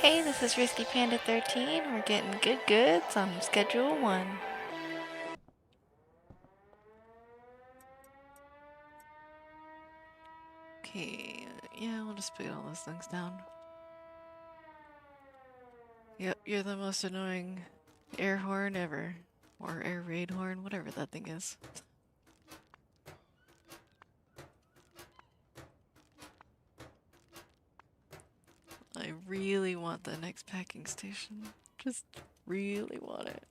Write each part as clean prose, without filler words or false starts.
Hey, this is Risky Panda 13. We're getting good goods on Schedule 1. Okay, yeah, we'll just put all those things down. Yep, you're the most annoying air horn ever. Or air raid horn, whatever that thing is. I really want the next packing station. Just really want it.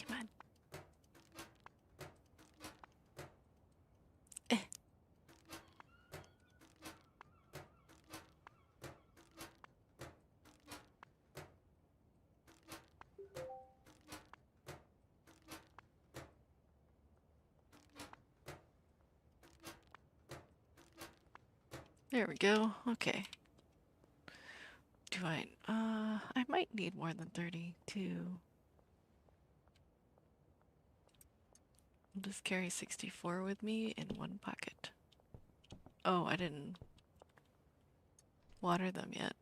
Come on. Eh. There we go. Okay. I might need more than 32. I'll just carry 64 with me in one pocket. Oh, I didn't water them yet.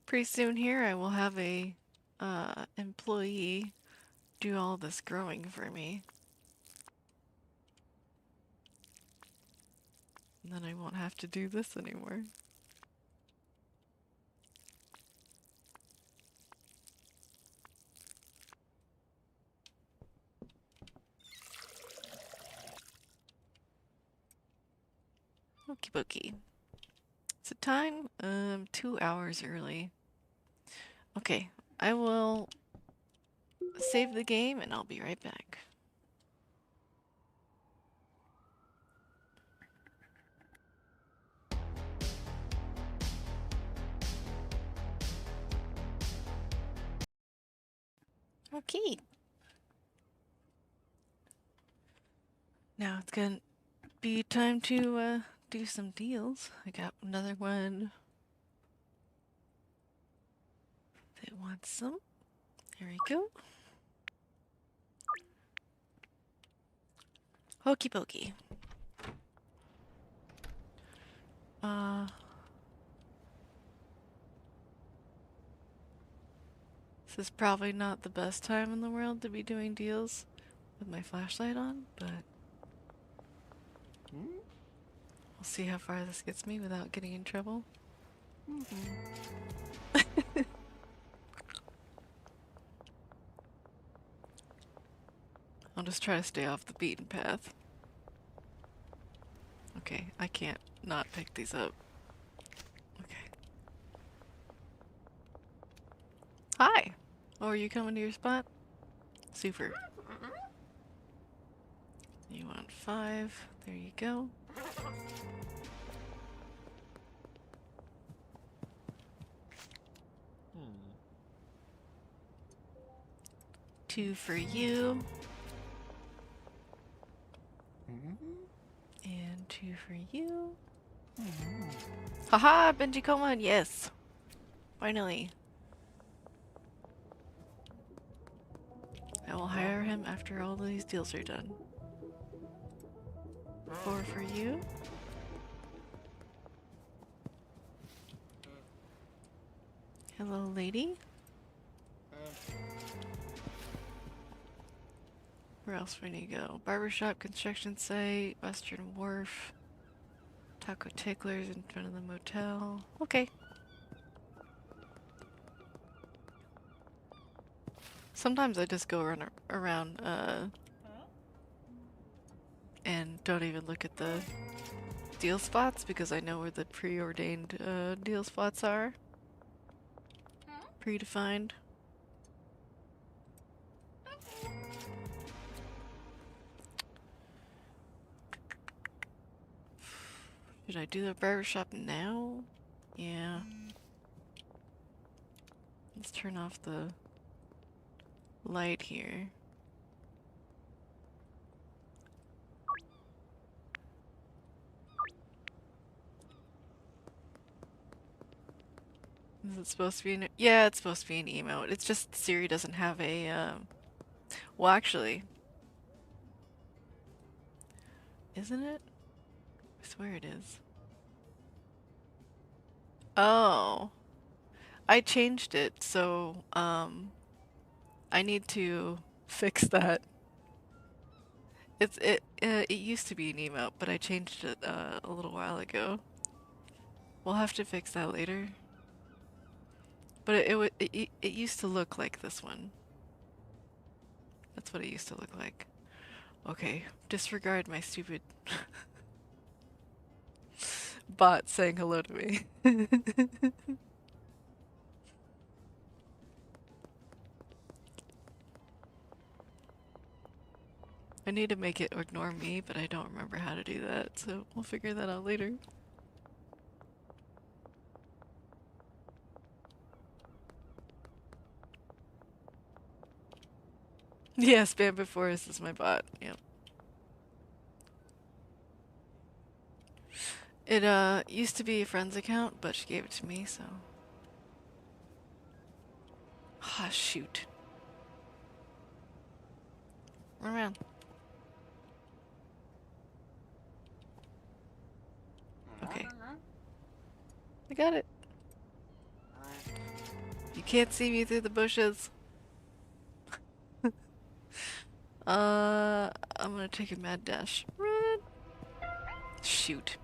Pretty soon here I will have a employee do all this growing for me. And then I won't have to do this anymore. Okie dokie. So time, 2 hours early. Okay, I will save the game and I'll be right back. Okay. Now it's gonna be time to do some deals. I got another one that wants some. Here we go. Hokey pokey. This is probably not the best time in the world to be doing deals with my flashlight on, but we'll see how far this gets me without getting in trouble. I'll just try to stay off the beaten path. Okay, I can't not pick these up. Okay. Hi! Oh, are you coming to your spot? Super. You want 5. There you go. Two for you. And 2 for you. Haha, Benji Coleman, yes! Finally. I will hire him after all these deals are done. 4 for you. Hello, lady. Where else we need to go? Barbershop, construction site, Western Wharf, Taco Ticklers in front of the motel. Okay. Sometimes I just go around and don't even look at the deal spots because I know where the preordained deal spots are. Predefined. Should I do the barbershop now? Yeah. Let's turn off the light here. Is it supposed to be an... Yeah, it's supposed to be an emote. It's just Siri doesn't have a, well, actually, isn't it? I swear it is. Oh. I changed it, so, I need to fix that. It used to be an emote, but I changed it, a little while ago. We'll have to fix that later. But it used to look like this one. That's what it used to look like. Okay, disregard my stupid bot saying hello to me. I need to make it ignore me, but I don't remember how to do that, so we'll figure that out later. Yes, Bamboo Forest is my bot. Yep. It used to be a friend's account, but she gave it to me, so. Ah, shoot. Run around. Okay. I got it. You can't see me through the bushes. I'm gonna take a mad dash. Run! Shoot.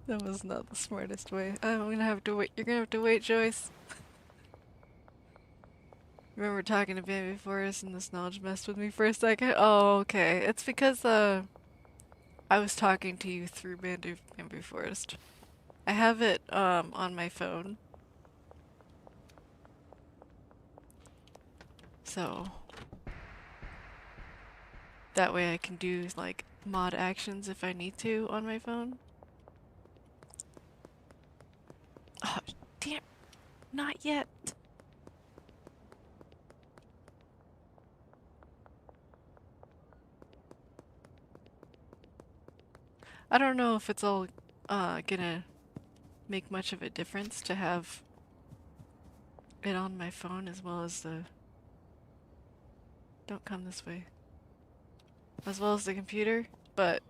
That was not the smartest way. I'm gonna have to wait. You're gonna have to wait, Joyce. Remember talking to Bambi Forest and this knowledge messed with me for a second? Oh, okay. It's because, I was talking to you through Bamboo Forest. I have it, on my phone. So, that way I can do, like, mod actions if I need to on my phone. Oh, damn. Not yet. I don't know if it's all, gonna make much of a difference to have it on my phone as well as the... Don't come this way. As well as the computer, but...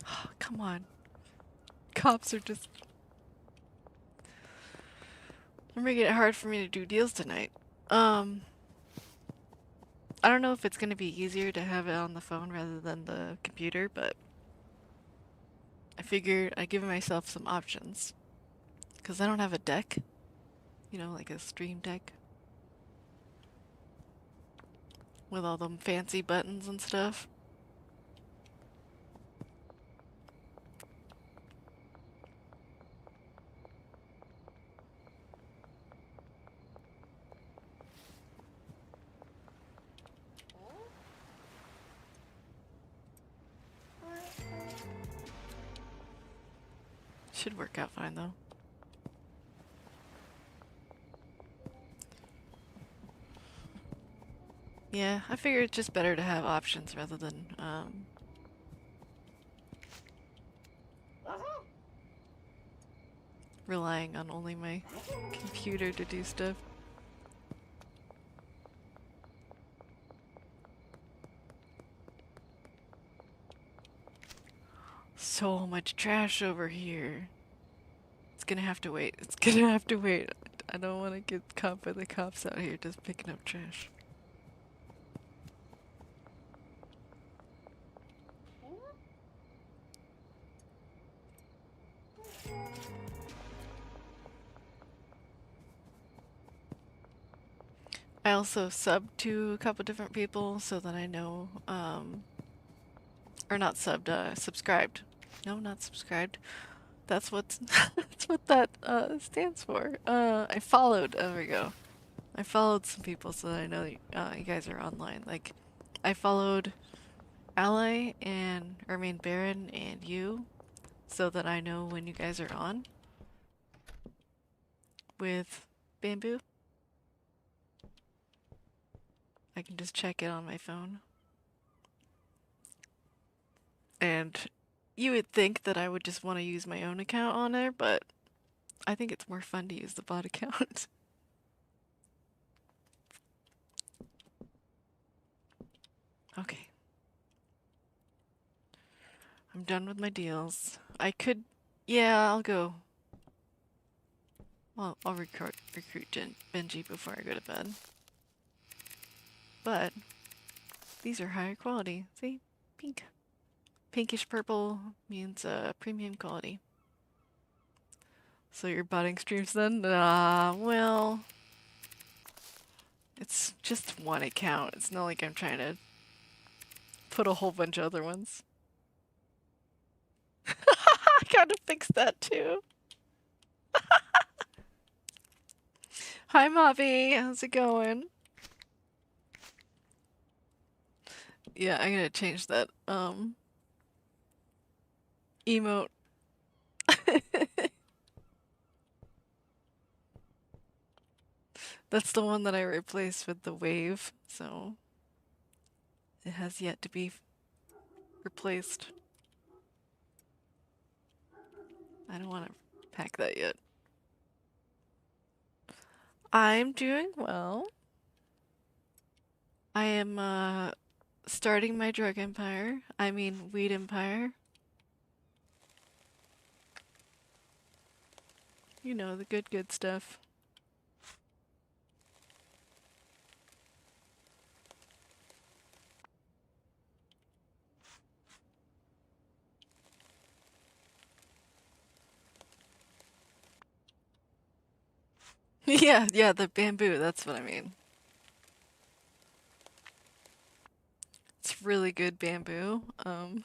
Oh, come on. Cops are just... They're making it hard for me to do deals tonight. I don't know if it's gonna be easier to have it on the phone rather than the computer, but... I figured I'd give myself some options. Because I don't have a deck. You know, like a stream deck. With all them fancy buttons and stuff. Should work out fine though. Yeah, I figured it's just better to have options rather than, relying on only my computer to do stuff. So much trash over here. It's gonna have to wait. It's gonna have to wait. I don't want to get caught by the cops out here just picking up trash. I also subbed to a couple different people so that I know, or not subbed, subscribed. No, not subscribed. That's what's that's what that stands for. I followed. There we go. I followed some people so that I know you guys are online. Like, I followed Ally and Ermaine Baron and you, so that I know when you guys are on with Bamboo. I can just check it on my phone. And You would think that I would just want to use my own account on there, but I think it's more fun to use the bot account. Okay. I'm done with my deals. I could... Yeah, I'll go. Well, I'll recruit Benji before I go to bed. But these are higher quality. See? Pink. Pinkish purple means premium quality. So you're botting streams then? Well... It's just one account. It's not like I'm trying to put a whole bunch of other ones. I gotta fix that too. Hi, Mobby. How's it going? Yeah, I'm gonna change that, emote. That's the one that I replaced with the wave, so it has yet to be replaced. I don't want to pack that yet. I'm doing well. I am, starting my drug empire. I mean, weed empire. You know, the good stuff. Yeah, the bamboo, that's what I mean. It's really good bamboo. So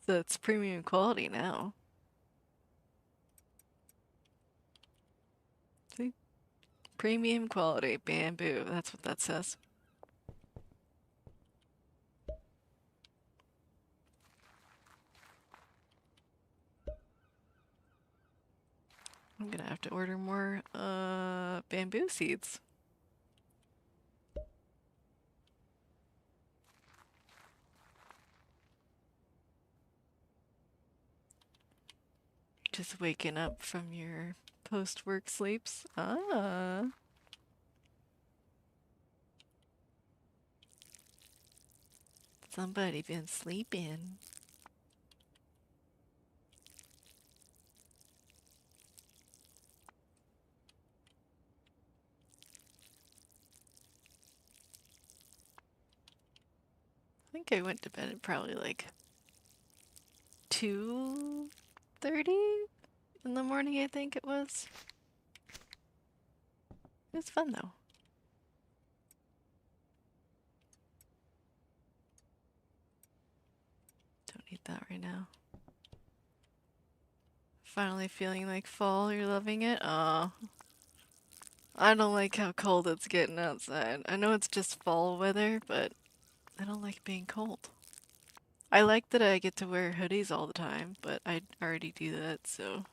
it's premium quality now. See? Premium quality bamboo, that's what that says. I'm gonna have to order more bamboo seeds. Just waking up from your post-work sleeps. Ah. Somebody been sleeping. I think I went to bed at probably like 2:30 in the morning, I think it was. It was fun though. Don't need that right now. Finally feeling like fall, you're loving it? Aw. I don't like how cold it's getting outside. I know it's just fall weather, but I don't like being cold. I like that I get to wear hoodies all the time, but I already do that, so...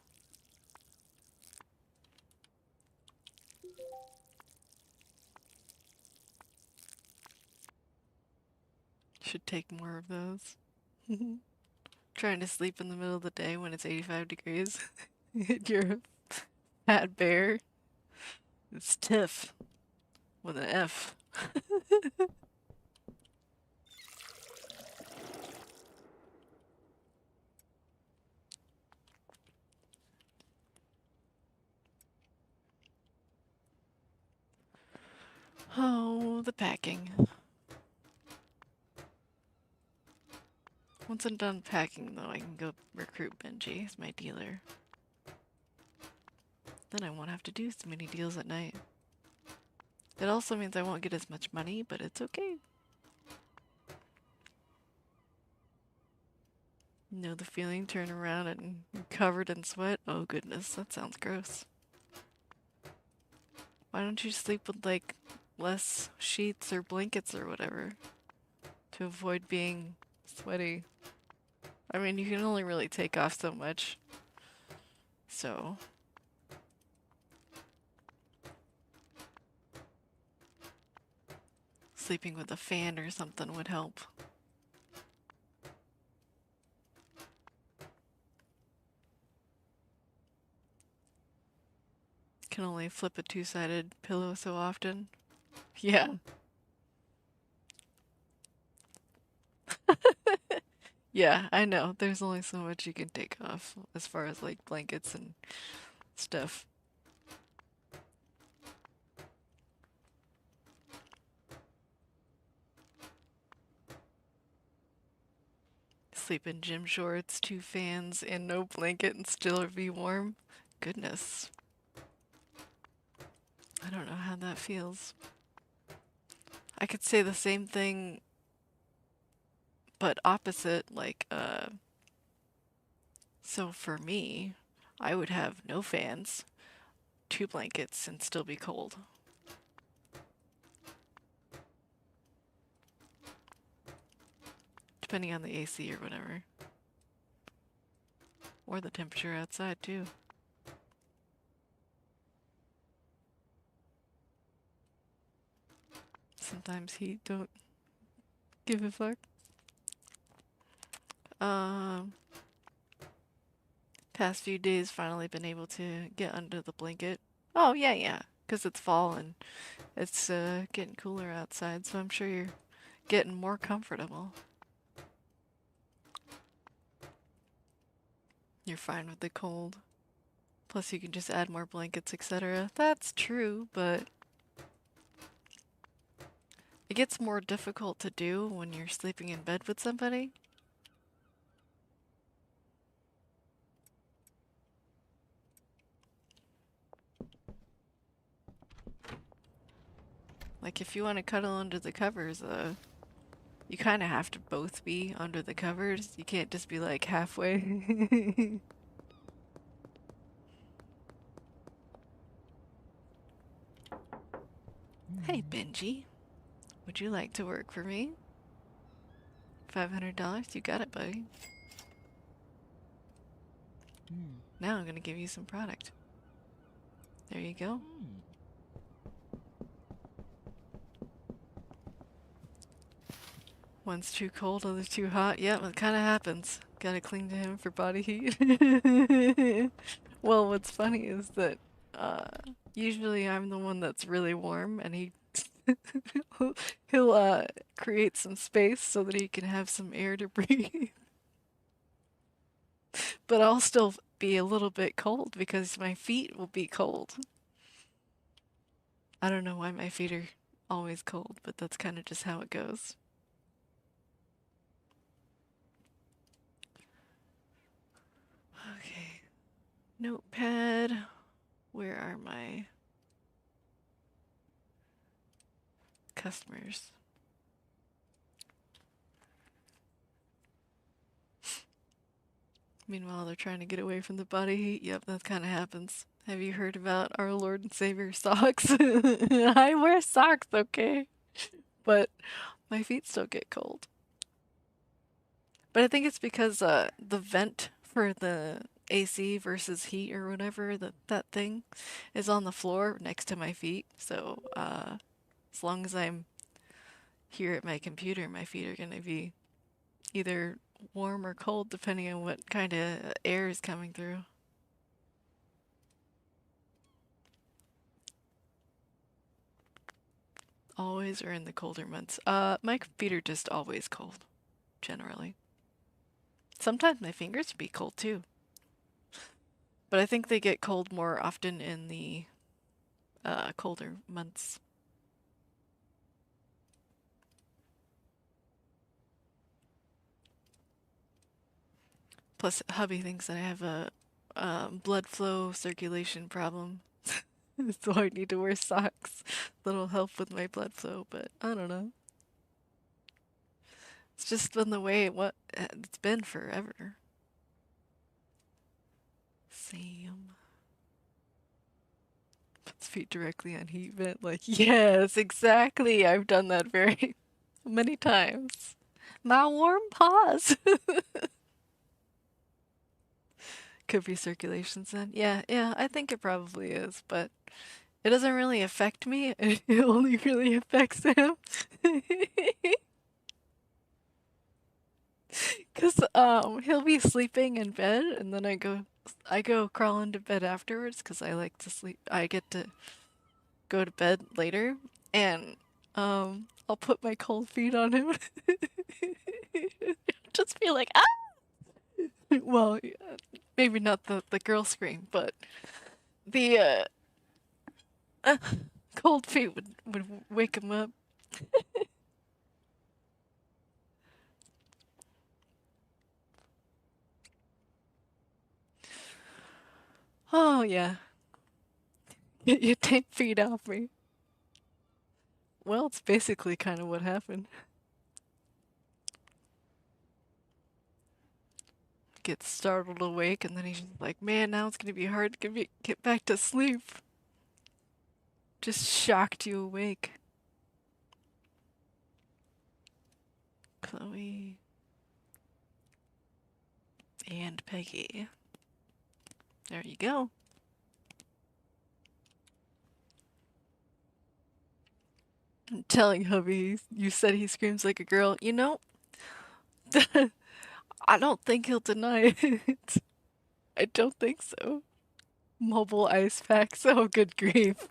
Should take more of those. Trying to sleep in the middle of the day when it's 85 degrees. You're a fat bear. It's Tiff with an F. Oh, the packing. Once I'm done packing, though, I can go recruit Benji as my dealer. Then I won't have to do so many deals at night. It also means I won't get as much money, but it's okay. You know the feeling, turn around and you're covered in sweat? Oh goodness, that sounds gross. Why don't you sleep with like less sheets or blankets or whatever to avoid being sweaty? I mean, you can only really take off so much. So... sleeping with a fan or something would help. can only flip a two-sided pillow so often. Yeah. Yeah, I know. There's only so much you can take off as far as like blankets and stuff. Sleep in gym shorts, 2 fans, and no blanket and still be warm. Goodness. I don't know how that feels. I could say the same thing, but opposite, like, so for me, I would have no fans, 2 blankets, and still be cold. Depending on the AC or whatever. Or the temperature outside, too. Sometimes heat don't give a fuck. Past few days finally been able to get under the blanket. Oh, yeah, yeah. Because it's fall and it's getting cooler outside, so I'm sure you're getting more comfortable. You're fine with the cold. Plus you can just add more blankets, etc. That's true, but it gets more difficult to do when you're sleeping in bed with somebody. Like if you want to cuddle under the covers, you kind of have to both be under the covers. You can't just be like halfway. Hey, Benji. Would you like to work for me? $500? You got it, buddy. Now I'm gonna give you some product. There you go. One's too cold, other's too hot. Yep, it kind of happens. Gotta cling to him for body heat. Well, what's funny is that usually I'm the one that's really warm, and he'll create some space so that he can have some air to breathe. But I'll still be a little bit cold because my feet will be cold. I don't know why my feet are always cold, but that's kind of just how it goes. Okay. Notepad. Where are my customers? Meanwhile, they're trying to get away from the body heat. Yep, that kind of happens. Have you heard about our Lord and Savior socks? I wear socks, okay? But my feet still get cold. But I think it's because the vent for the AC versus heat or whatever, that thing, is on the floor next to my feet. So as long as I'm here at my computer, my feet are going to be either warm or cold depending on what kind of air is coming through. Always or in the colder months? My feet are just always cold, generally. Sometimes my fingers be cold too. But I think they get cold more often in the colder months. Plus, hubby thinks that I have a blood flow circulation problem. So I need to wear socks that'll help with my blood flow, but I don't know. It's just been the way it's been forever. Sam. Puts feet directly on heat vent, like, yes, exactly. I've done that very many times. My warm paws. Could be circulations then. Yeah, I think it probably is, but it doesn't really affect me. It only really affects him. Because he'll be sleeping in bed, and then I go I go crawl into bed afterwards because I like to sleep. I get to go to bed later, and I'll put my cold feet on him. Just be like, ah! Well, yeah, maybe not the girl scream, but the uh, cold feet would wake him up. Oh yeah, get your 10 feet off me. Well, it's basically kind of what happened. Gets startled awake, and then he's just like, man, now it's gonna be hard to get back to sleep. Just shocked you awake. Chloe and Peggy. There you go. I'm telling hubby, you said he screams like a girl. You know, I don't think he'll deny it. I don't think so. Mobile ice packs. Oh, good grief.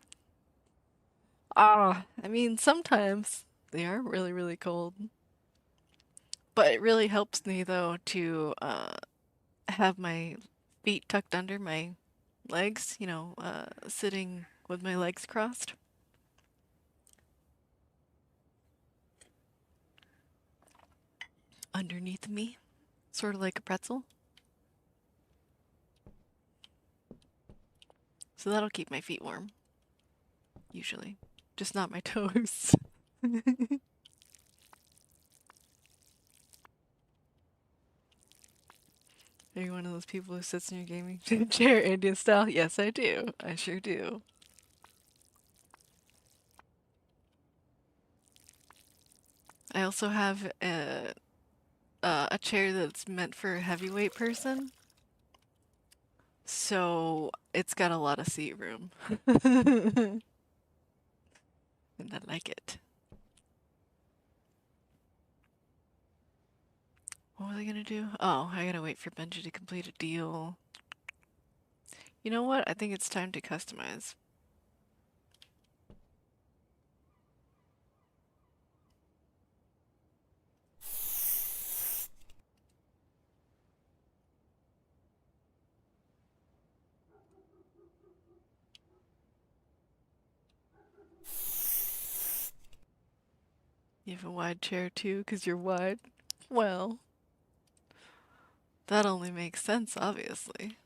Ah, I mean, sometimes they are really, really cold. But it really helps me, though, to have my feet tucked under my legs, sitting with my legs crossed underneath me, sort of like a pretzel. So that'll keep my feet warm, usually. Just not my toes. Are you one of those people who sits in your gaming chair Indian style? Yes, I do. I sure do. I also have a chair that's meant for a heavyweight person, so it's got a lot of seat room. And I like it. What was I gonna do? Oh, I gotta wait for Benji to complete a deal. You know what? I think it's time to customize. You have a wide chair too, 'cause you're wide? Well, that only makes sense, obviously.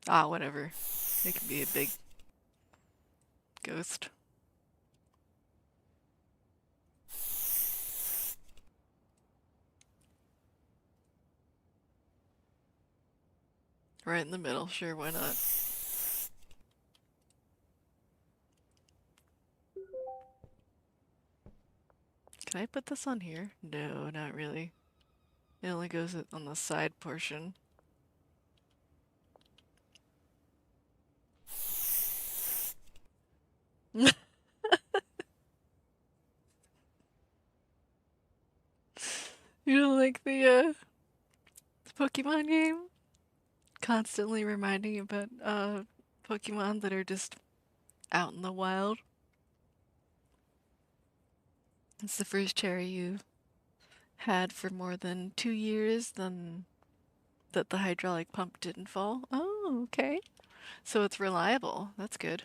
Ah, whatever. It can be a big ghost. Right in the middle, sure, why not? Can I put this on here? No, not really. It only goes on the side portion. You don't like the Pokemon game? Constantly reminding you about Pokemon that are just out in the wild. It's the first cherry you had for more than 2 years, then that the hydraulic pump didn't fall. Oh, okay. So it's reliable. That's good.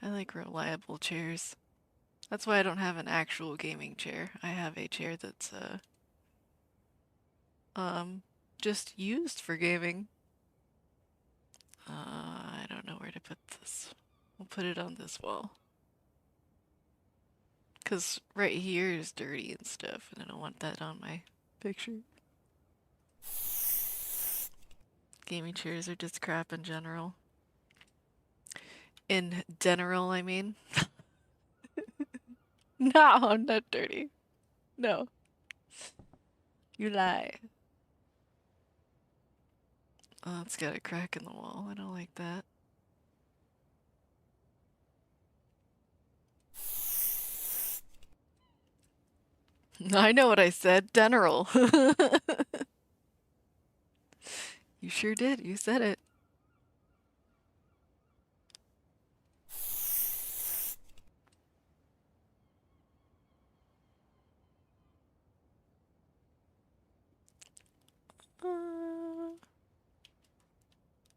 I like reliable chairs. That's why I don't have an actual gaming chair. I have a chair that's um just used for gaming. I don't know where to put this. We'll put it on this wall. 'Cause right here is dirty and stuff, and I don't want that on my picture. Gaming chairs are just crap in general. In general, I mean. No, I'm not dirty. No. You lie. Oh, it's got a crack in the wall. I don't like that. I know what I said. General. You sure did. You said it.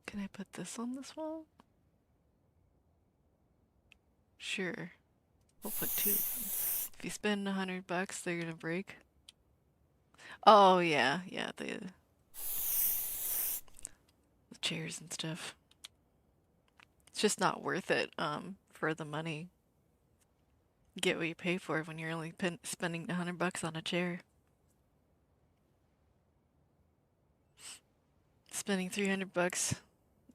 Can I put this on this wall? Sure. We'll put two. If you spend $100, they're gonna break. Oh yeah, yeah, the chairs and stuff. It's just not worth it, for the money. You get what you pay for when you're only spending $100 on a chair. Spending $300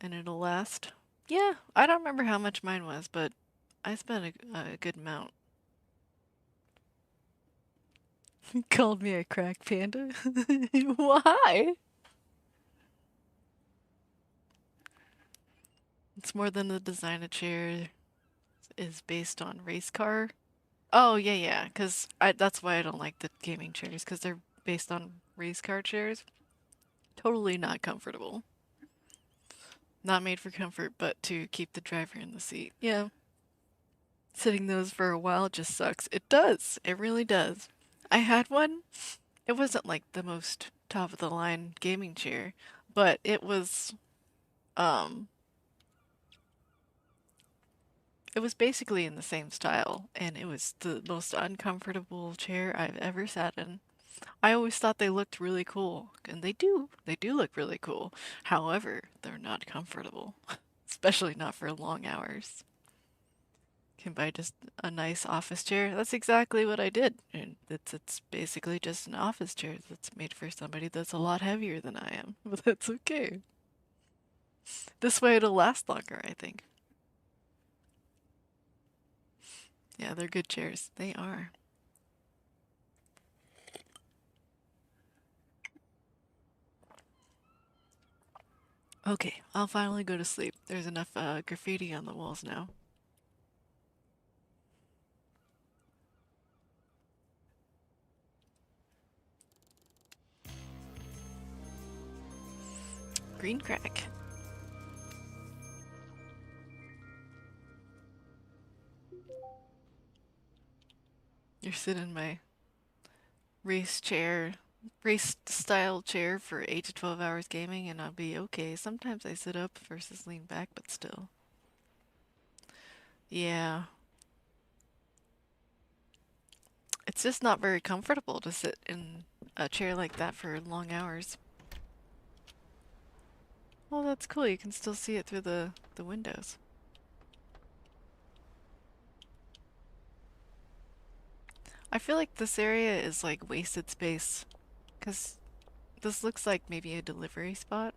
and it'll last. Yeah, I don't remember how much mine was, but I spent a good amount. He called me a crack panda? Why? It's more than the design of chair is based on race car. Oh, yeah, yeah, because that's why I don't like the gaming chairs, because they're based on race car chairs. Totally not comfortable. Not made for comfort, but to keep the driver in the seat. Yeah. Sitting those for a while just sucks. It does. It really does. I had one. It wasn't like the most top of the line gaming chair, but um it was basically in the same style, and it was the most uncomfortable chair I've ever sat in. I always thought they looked really cool, and they do. They do look really cool. However, they're not comfortable, especially not for long hours. Can buy just a nice office chair. That's exactly what I did. And it's basically just an office chair that's made for somebody that's a lot heavier than I am. But that's okay. This way it'll last longer, I think. Yeah, they're good chairs. They are. Okay, I'll finally go to sleep. There's enough graffiti on the walls now. Green crack. You're sitting in my race chair, race style chair for 8 to 12 hours gaming, and I'll be okay. Sometimes I sit up versus lean back, but still. Yeah. It's just not very comfortable to sit in a chair like that for long hours. Well, that's cool. You can still see it through the windows. I feel like this area is like wasted space, because this looks like maybe a delivery spot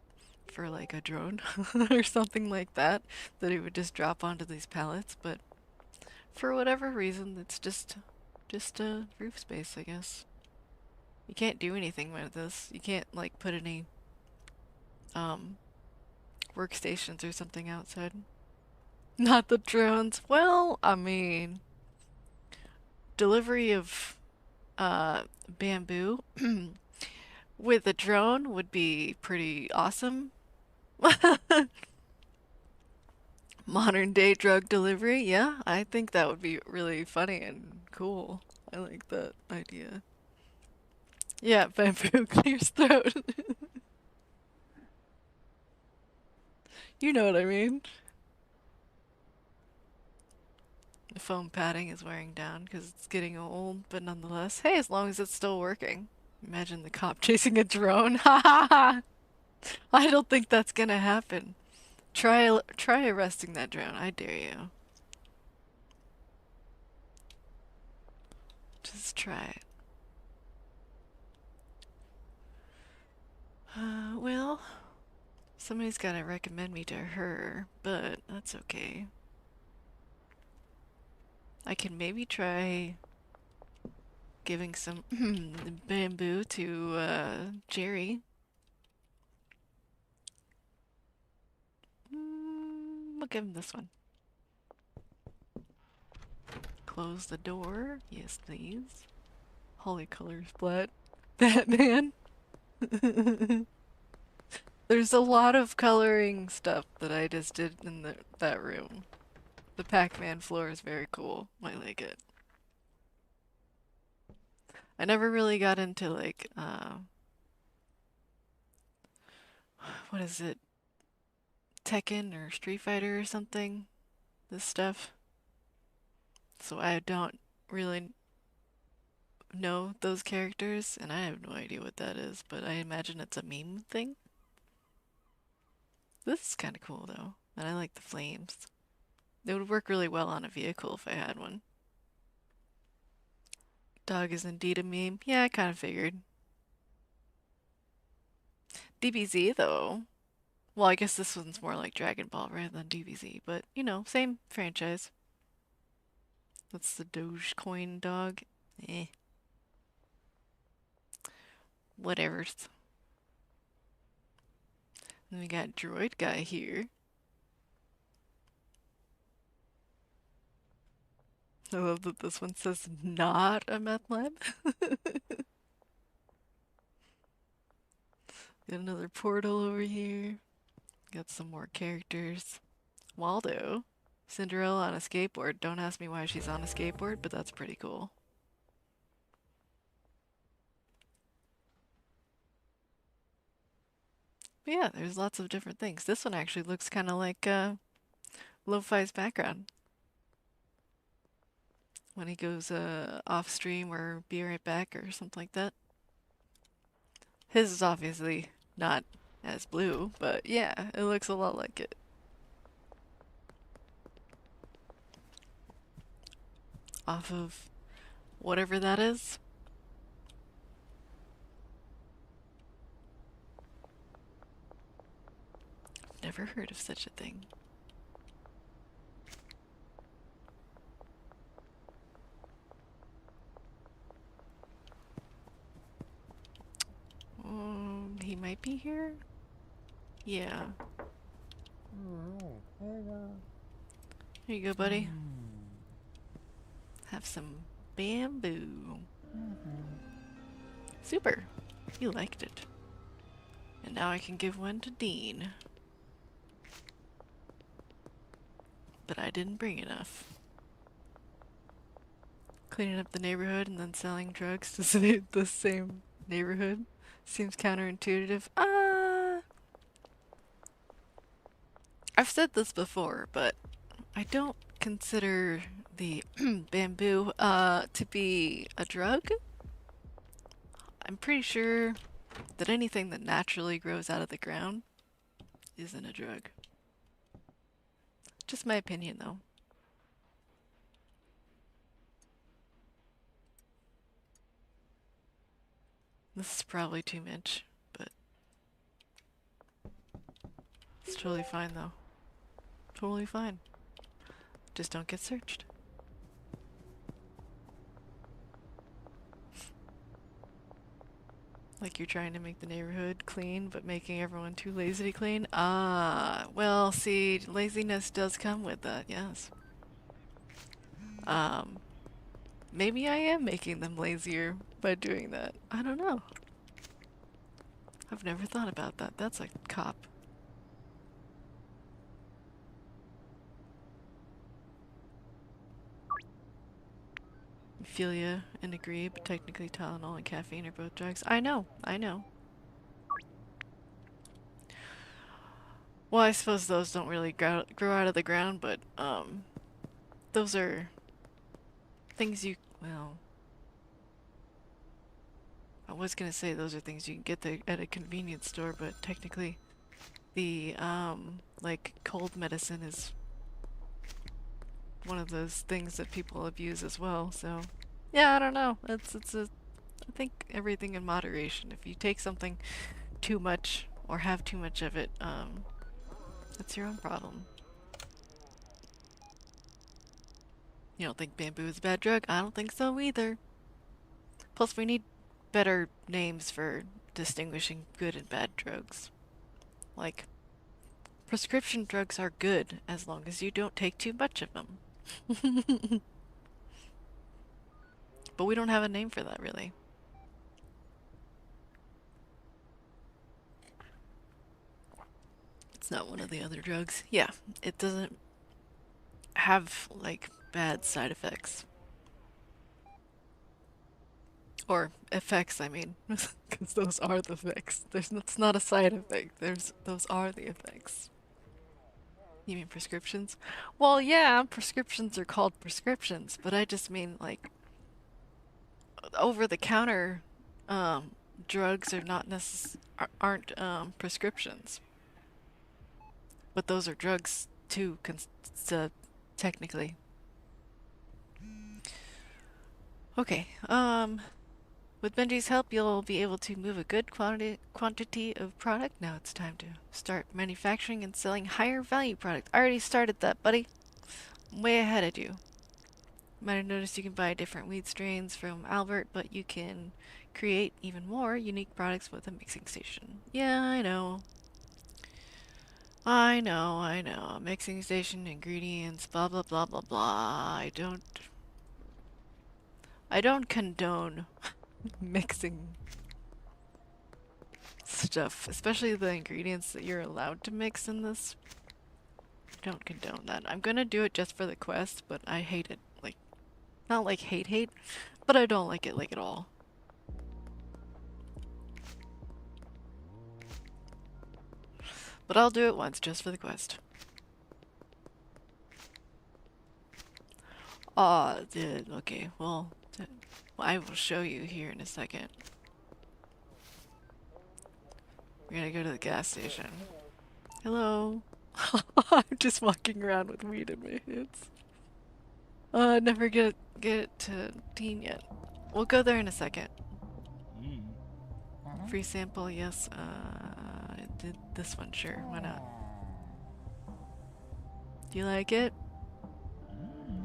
for like a drone or something like that, that it would just drop onto these pallets, but for whatever reason, it's just a roof space, I guess. You can't do anything with this. You can't like put any um workstations or something outside. Not the drones. Well, I mean, delivery of bamboo with a drone would be pretty awesome. Modern day drug delivery, yeah, I think that would be really funny and cool. I like that idea. Yeah, bamboo clears throat. You know what I mean. The foam padding is wearing down because it's getting old, but nonetheless, hey, as long as it's still working. Imagine the cop chasing a drone. Ha ha ha! I don't think that's gonna happen. Try arresting that drone. I dare you. Just try it. Well, somebody's gotta recommend me to her, but that's okay. I can maybe try giving some bamboo to Jerry. We'll give him this one. Close the door. Yes, please. Holy colors flat. Batman. There's a lot of coloring stuff that I just did in that room. The Pac-Man floor is very cool. I like it. I never really got into like what is it? Tekken or Street Fighter or something. This stuff. So I don't really know those characters, and I have no idea what that is, but I imagine it's a meme thing. This is kind of cool though, and I like the flames. It would work really well on a vehicle if I had one. Dog is indeed a meme. Yeah, I kind of figured. DBZ though. Well, I guess this one's more like Dragon Ball rather than DBZ, but you know, same franchise. That's the Dogecoin dog. Eh. Whatevers. Then we got Droid Guy here. I love that this one says not a meth lab. Got another portal over here. Got some more characters. Waldo. Cinderella on a skateboard. Don't ask me why she's on a skateboard, but that's pretty cool. But yeah, there's lots of different things. This one actually looks kind of like Lo-Fi's background. When he goes off stream or be right back or something like that. His is obviously not as blue, but yeah, it looks a lot like it. Off of whatever that is. Never heard of such a thing. He might be here? Yeah. Here you go, buddy. Have some bamboo. Super. You liked it. And now I can give one to Dean. But I didn't bring enough. Cleaning up the neighborhood and then selling drugs to save the same neighborhood seems counterintuitive. I've said this before, but I don't consider the bamboo to be a drug. I'm pretty sure that anything that naturally grows out of the ground isn't a drug. Just my opinion, though. This is probably too much, but it's totally fine, though. Totally fine. Just don't get searched. Like you're trying to make the neighborhood clean, but making everyone too lazy to clean? Ah, well, see, laziness does come with that, yes. Maybe I am making them lazier by doing that. I don't know. I've never thought about that. That's a cop. Feel ya and agree, but technically Tylenol and caffeine are both drugs. I know, I know. Well, I suppose those don't really grow out of the ground, but those are things you, well, I was gonna say those are things you can get at a convenience store, but technically the like cold medicine is one of those things that people abuse as well, so yeah, I don't know. I think everything in moderation. If you take something too much or have too much of it, that's your own problem. You don't think bamboo is a bad drug? I don't think so either. Plus, we need better names for distinguishing good and bad drugs. Like, prescription drugs are good as long as you don't take too much of them. But we don't have a name for that, really. It's not one of the other drugs. Yeah, it doesn't have, like, bad side effects. Or effects, I mean. Because those are the effects. It's not a side effect. Those are the effects. You mean prescriptions? Well, yeah, prescriptions are called prescriptions, but I just mean, like, over-the-counter um, drugs are not aren't prescriptions. But those are drugs too, technically. Okay, with Benji's help, you'll be able to move a good quantity of product. Now it's time to start manufacturing and selling higher value product. I already started that, buddy. I'm way ahead of you. Might have noticed you can buy different weed strains from Albert, but you can create even more unique products with a mixing station. Yeah, I know. I know. Mixing station, ingredients, blah blah blah blah blah. I don't condone mixing stuff, especially the ingredients that you're allowed to mix in this. I don't condone that. I'm gonna do it just for the quest, but I hate it. Like, not like hate, but I don't like it like at all. But I'll do it once just for the quest. Aw, okay, well, I will show you here in a second. We're gonna go to the gas station. Hello. I'm just walking around with weed in my hands. Never get it to teen yet. We'll go there in a second. Free sample, yes. Did this one, sure. Why not? Do you like it?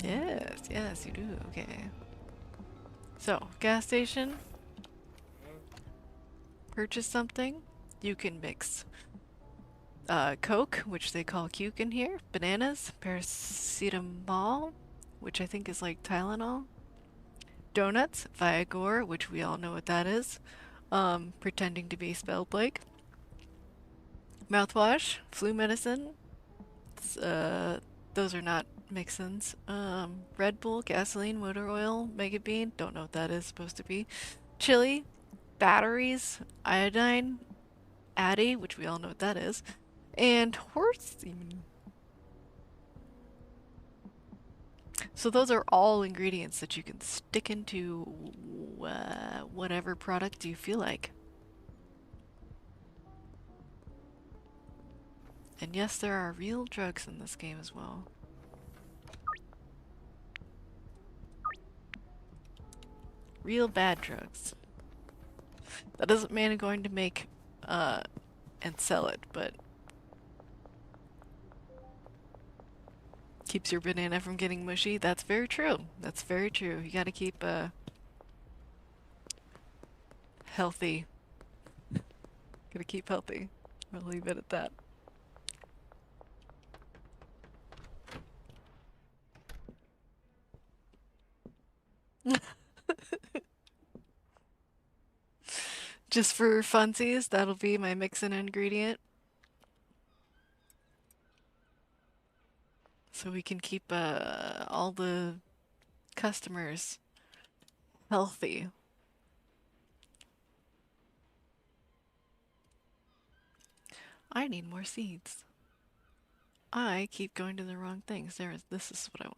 Yes, you do. Okay. So, gas station. Purchase something. You can mix Coke, which they call Cuke in here, bananas, paracetamol, which I think is like Tylenol, donuts, Viagra, which we all know what that is, pretending to be spelled like, mouthwash, flu medicine, those are not mix-ins, Red Bull, gasoline, motor oil, Mega Bean, don't know what that is supposed to be, chili, batteries, iodine, Addy, which we all know what that is, and horse semen. So those are all ingredients that you can stick into whatever product you feel like. And yes, there are real drugs in this game as well. Real bad drugs. That doesn't mean I'm going to make and sell it, but keeps your banana from getting mushy. That's very true. That's very true. You gotta keep healthy. Gotta keep healthy. I'll leave it at that. Just for funsies, that'll be my mix-in ingredient. So we can keep all the customers healthy. I need more seeds. I keep going to the wrong things. This is what I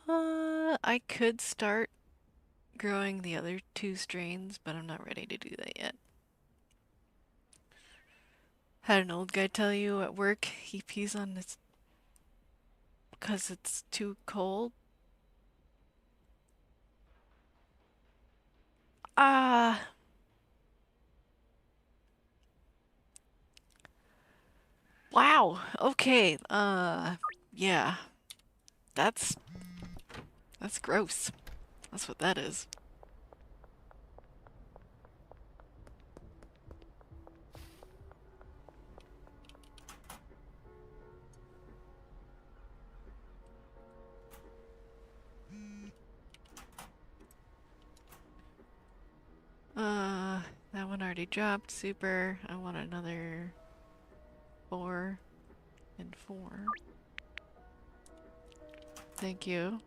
want. I could start growing the other two strains, but I'm not ready to do that yet. Had an old guy tell you at work he pees on his because it's too cold. Ah. Wow. Okay. Yeah. That's gross. That's what that is. That one already dropped. Super. I want another 4 and 4. Thank you.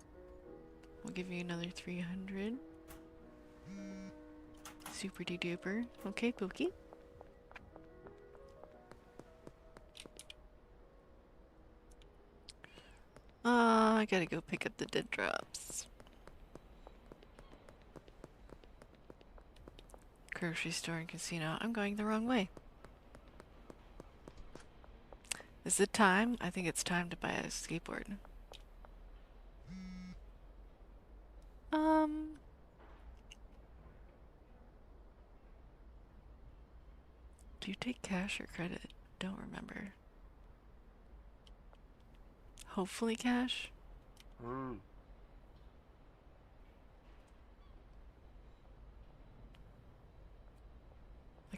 We'll give you another 300. Super de duper. Okay, Pookie. I gotta go pick up the dead drops. Grocery store and casino. I'm going the wrong way. Is it time? I think it's time to buy a skateboard. Do you take cash or credit? Don't remember. Hopefully cash? I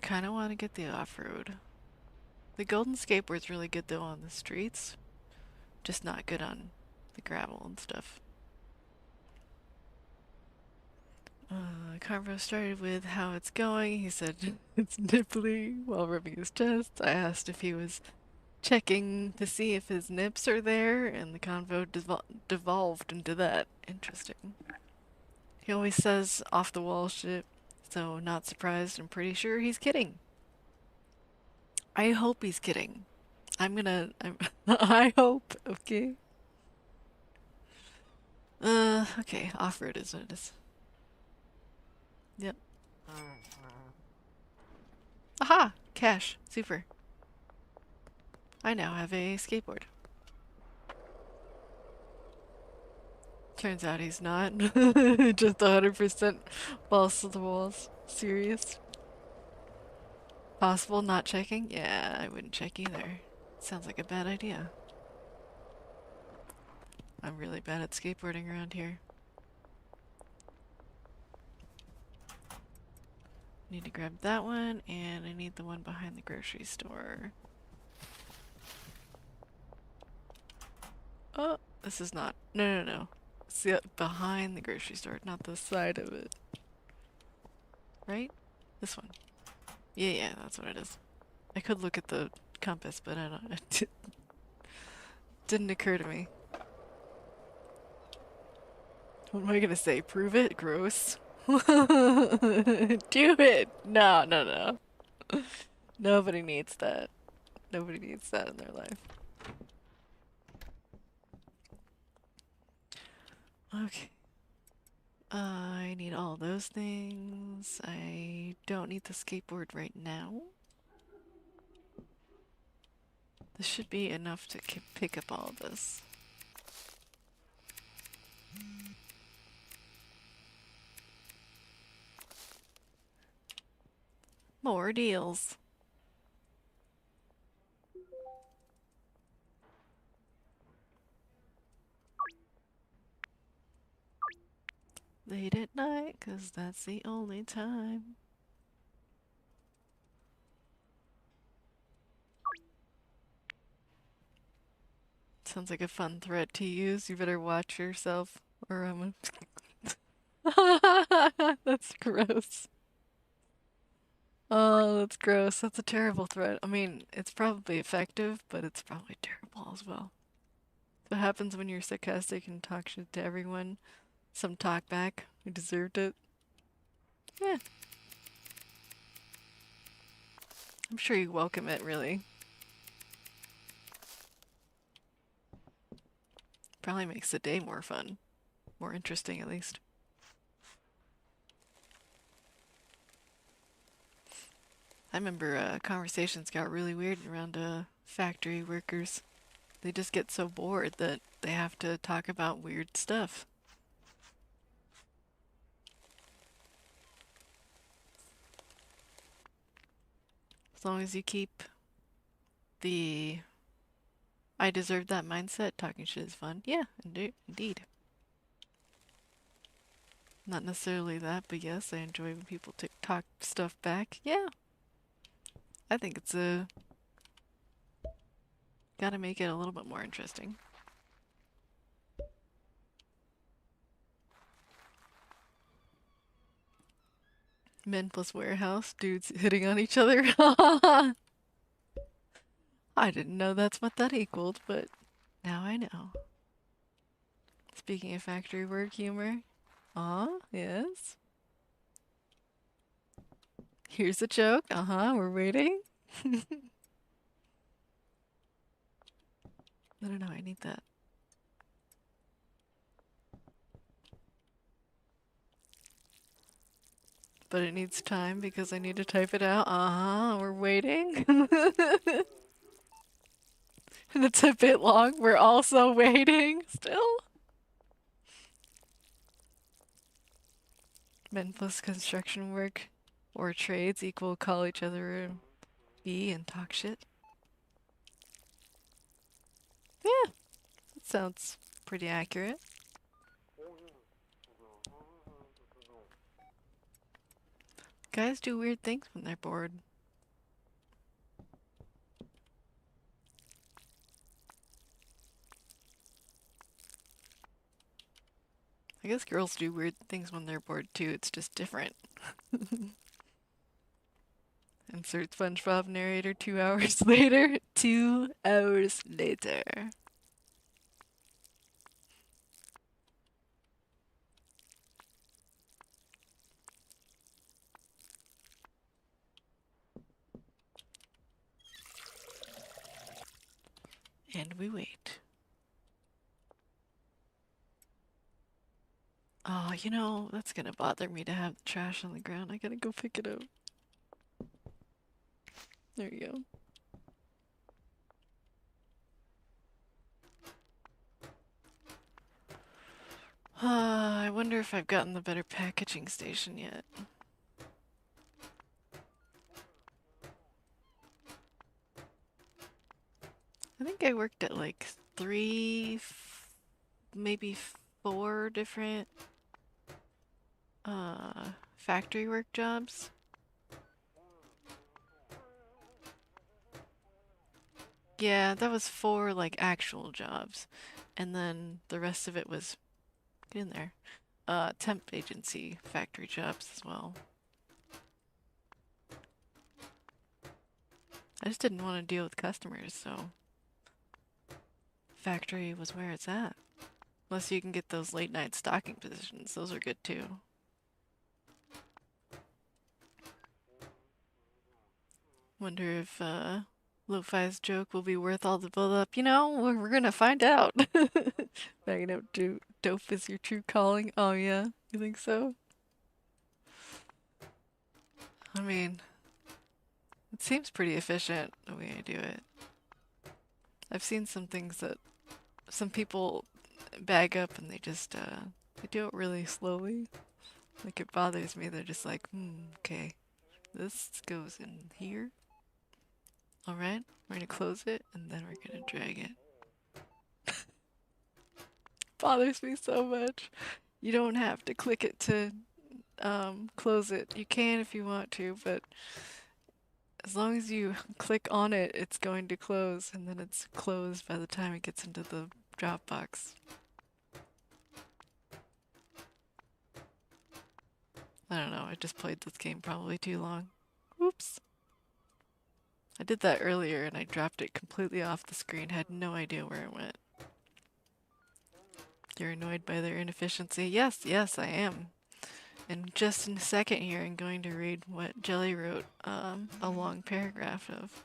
kind of want to get the off-road. The golden skateboard's really good though on the streets. Just not good on the gravel and stuff. Convo started with how it's going. He said it's nipply while rubbing his chest. I asked if he was checking to see if his nips are there, and the convo devolved into that. Interesting. He always says off the wall shit, so not surprised. I'm pretty sure he's kidding. I hope he's kidding. I hope, okay? Okay, off-road is what it is. Yep. Aha! Cash. Super. I now have a skateboard. Turns out he's not. Just 100% balls to the walls. Serious. Possible not checking? Yeah, I wouldn't check either. Sounds like a bad idea. I'm really bad at skateboarding around here. Need to grab that one, and I need the one behind the grocery store. Oh, this is not. No. It's the behind the grocery store, not the side of it. Right? This one. Yeah, that's what it is. I could look at the compass, but I don't. It didn't occur to me. What am I gonna say? Prove it? Gross. Do it! No. Nobody needs that. Nobody needs that in their life. Okay. I need all those things. I don't need the skateboard right now. This should be enough to pick up all of this. More deals. Late at night, 'cause that's the only time. Sounds like a fun threat to use. You better watch yourself, or I'm a... That's gross. Oh, that's gross. That's a terrible threat. I mean, it's probably effective, but it's probably terrible as well. What happens when you're sarcastic and talk shit to everyone? Some talk back. You deserved it. Yeah. I'm sure you welcome it, really. Probably makes the day more fun. More interesting, at least. I remember conversations got really weird around factory workers. They just get so bored that they have to talk about weird stuff. As long as you keep the I deserve that mindset, talking shit is fun. Yeah, indeed. Not necessarily that, but yes, I enjoy when people talk stuff back. Yeah, I think it's gotta make it a little bit more interesting. Men plus warehouse, dudes hitting on each other. I didn't know that's what that equaled, but now I know. Speaking of factory work humor. Yes. Here's a joke. We're waiting. I don't know, I need that. But it needs time because I need to type it out. We're waiting. And it's a bit long. We're also waiting still. Men plus construction work or trades equal call each other B and talk shit. Yeah, that sounds pretty accurate. Guys do weird things when they're bored. I guess girls do weird things when they're bored too, it's just different. Insert SpongeBob narrator 2 hours later. 2 hours later. And we wait. Oh, you know, that's gonna bother me to have the trash on the ground. I gotta go pick it up. There you go. I wonder if I've gotten the better packaging station yet. I think I worked at like 3, maybe 4 different factory work jobs. Yeah, that was 4 like actual jobs. And then the rest of it was, get in there, temp agency factory jobs as well. I just didn't want to deal with customers, so factory was where it's at. Unless you can get those late night stocking positions, those are good too. Wonder if Lo-Fi's joke will be worth all the build up. You know, we're gonna find out. Bagging out dope is your true calling. Oh yeah, you think so? I mean, it seems pretty efficient the way I do it. I've seen some things that some people bag up and they just they do it really slowly. Like it bothers me. They're just like, okay, this goes in here. All right, we're gonna close it and then we're gonna drag it. Bothers me so much. You don't have to click it to close it. You can if you want to, but as long as you click on it, it's going to close, and then it's closed by the time it gets into the Dropbox. I don't know, I just played this game probably too long. Whoops. I did that earlier and I dropped it completely off the screen, had no idea where it went. You're annoyed by their inefficiency? Yes, yes, I am. And just in a second here, I'm going to read what Jelly wrote a long paragraph of.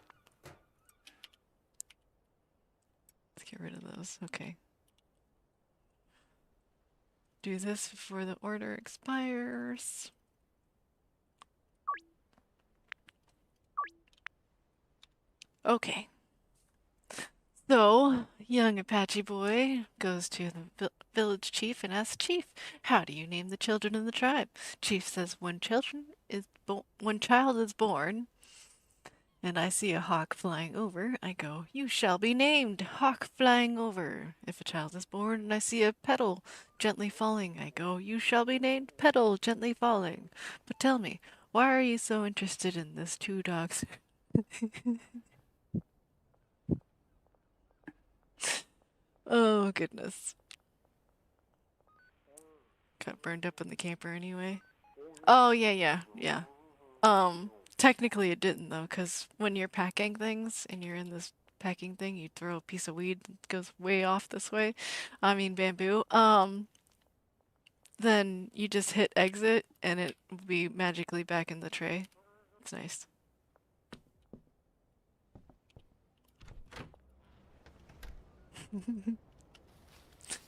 Let's get rid of those. Okay. Do this before the order expires. Okay. So, young Apache boy goes to the village chief and asks Chief, "How do you name the children in the tribe?" Chief says, when child is born, and I see a hawk flying over, I go, "You shall be named Hawk Flying Over." If a child is born and I see a petal gently falling, I go, "You shall be named Petal Gently Falling." But tell me, why are you so interested in this two dogs? Oh, goodness. Got burned up in the camper anyway. Oh, yeah. Technically it didn't though, because when you're packing things and you're in this packing thing, you throw a piece of weed that goes way off this way. I mean bamboo. Then you just hit exit and it will be magically back in the tray. It's nice.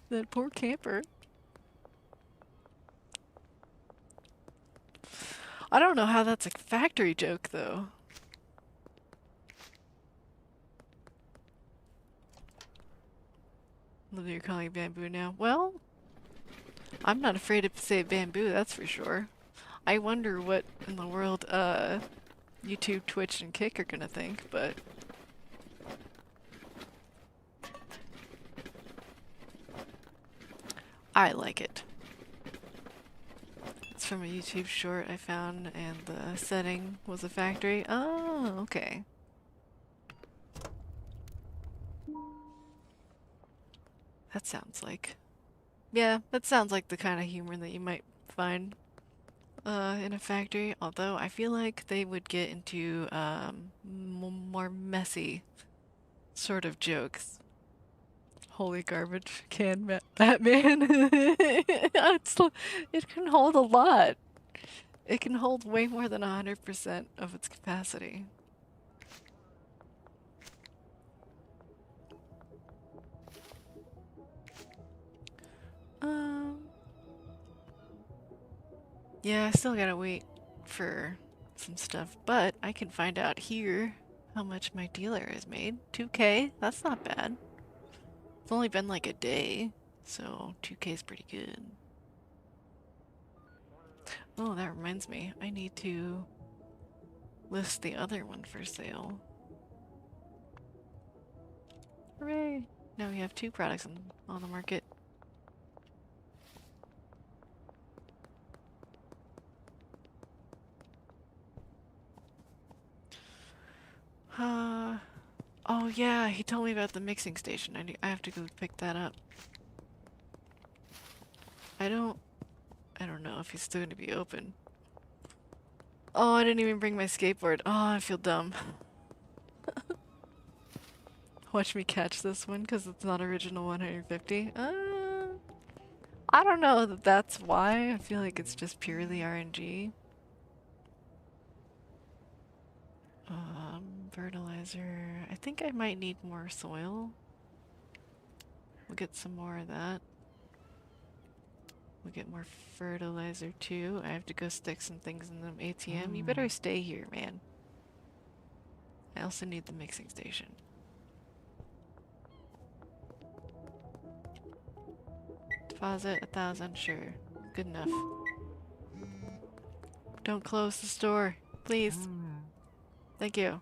That poor camper. I don't know how that's a factory joke though. You're calling bamboo now. Well, I'm not afraid to say bamboo, that's for sure. I wonder what in the world YouTube, Twitch, and Kick are gonna think, but I like it. It's from a YouTube short I found, and the setting was a factory. Oh, okay. That sounds like... Yeah, that sounds like the kind of humor that you might find in a factory, although I feel like they would get into more messy sort of jokes. Holy garbage can Batman. It can hold a lot. It can hold way more than 100% of its capacity. Um, yeah, I still gotta wait for some stuff, but I can find out here how much my dealer has made. 2K, that's not bad. It's only been like a day, so 2K is pretty good. Oh, that reminds me, I need to list the other one for sale. Hooray! Now we have two products on the market. Oh yeah, he told me about the mixing station. I have to go pick that up. I don't know if he's still gonna be open. Oh, I didn't even bring my skateboard. Oh, I feel dumb. Watch me catch this one because it's not original 150. I don't know that that's why. I feel like it's just purely RNG. Fertilizer. I think I might need more soil. We'll get some more of that. We'll get more fertilizer too. I have to go stick some things in the ATM. You better stay here, man. I also need the mixing station. Deposit 1,000, sure. Good enough. Don't close the store, please. Thank you.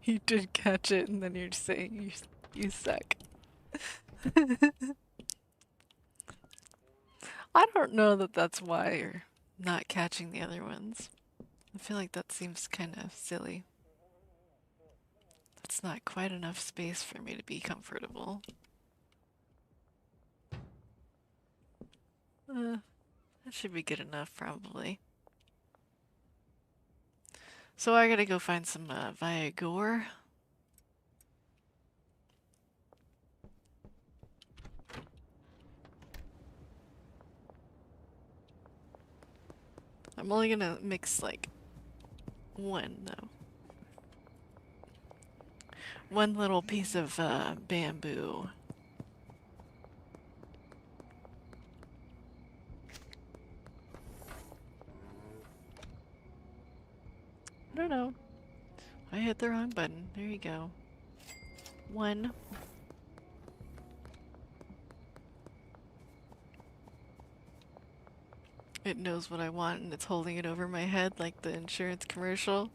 You did catch it, and then you're saying you suck. I don't know that that's why you're not catching the other ones. I feel like that seems kind of silly. That's not quite enough space for me to be comfortable. That should be good enough, probably. So I gotta go find some Viagra. I'm only gonna mix like one though. One little piece of bamboo. I don't know. I hit the wrong button. There you go. One. It knows what I want and it's holding it over my head like the insurance commercial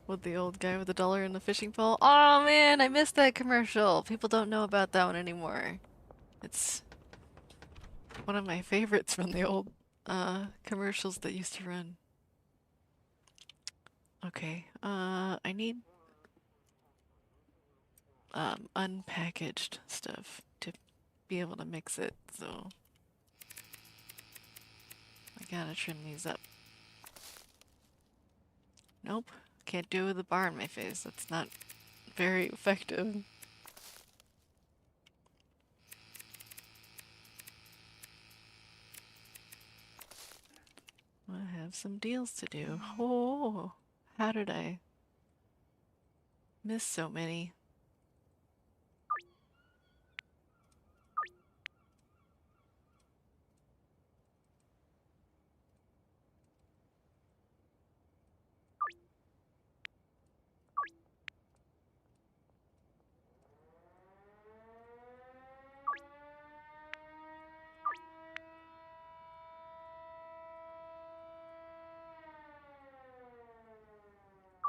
with the old guy with the dollar and the fishing pole. Oh man, I missed that commercial. People don't know about that one anymore. It's one of my favorites from the old commercials that used to run. Okay, I need unpackaged stuff to be able to mix it, so I gotta trim these up. Nope, can't do it with a bar in my face. That's not very effective. I have some deals to do. Oh, how did I miss so many?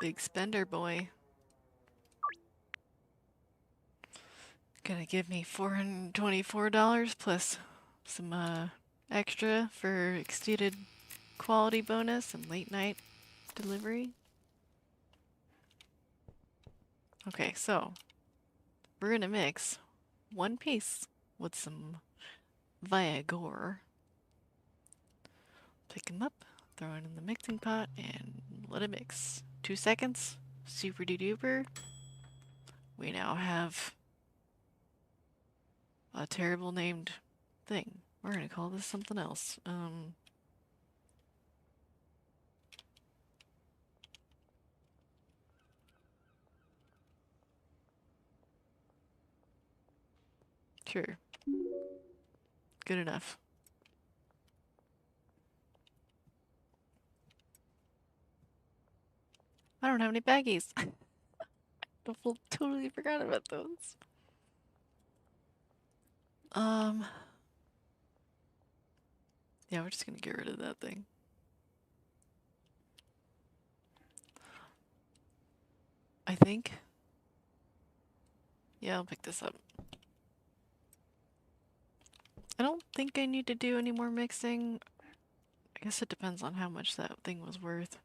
Big spender boy. Gonna give me $424 plus some extra for exceeded quality bonus and late night delivery. Okay, so we're gonna mix one piece with some Viagra. Pick them up, throw it in the mixing pot, and let it mix. 2 seconds, super duper. We now have a terrible named thing. We're gonna call this something else. Sure. Good enough. I don't have any baggies. Totally forgot about those. Yeah, we're just gonna get rid of that thing. I think. Yeah, I'll pick this up. I don't think I need to do any more mixing. I guess it depends on how much that thing was worth.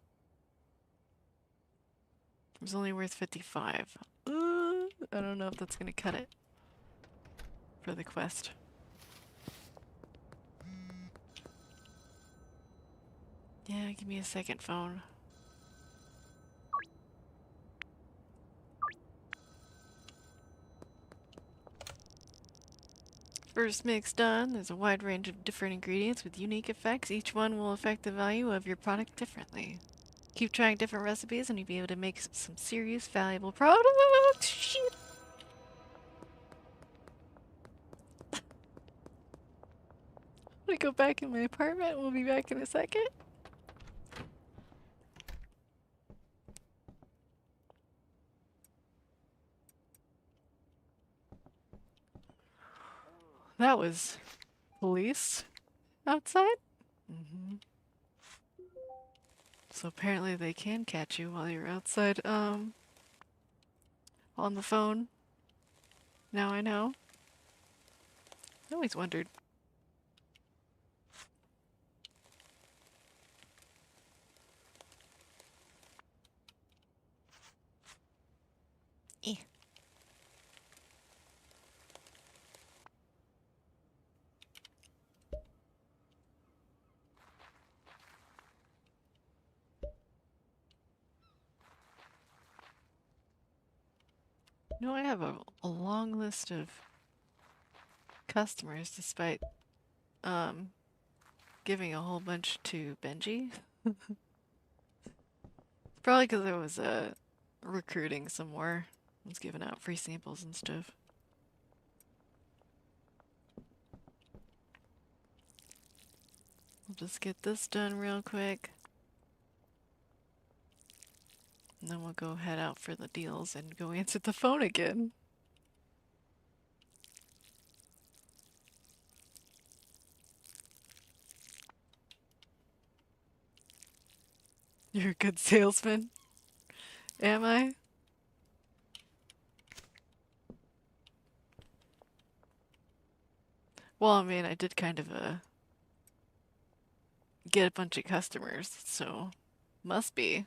It was only worth 55. I don't know if that's gonna cut it for the quest. Yeah, give me a second phone. First mix done. There's a wide range of different ingredients with unique effects. Each one will affect the value of your product differently. Keep trying different recipes and you'll be able to make some serious valuable products. Shit. I'm gonna go back in my apartment. We'll be back in a second. That was police outside? So apparently they can catch you while you're outside, on the phone. Now I know. I always wondered. Eh. You know, I have a long list of customers despite, giving a whole bunch to Benji. Probably because I was, recruiting some more. I was giving out free samples and stuff. We'll just get this done real quick. And then we'll go head out for the deals and go answer the phone again. You're a good salesman. Am I? Well, I mean, I did kind of get a bunch of customers, so must be.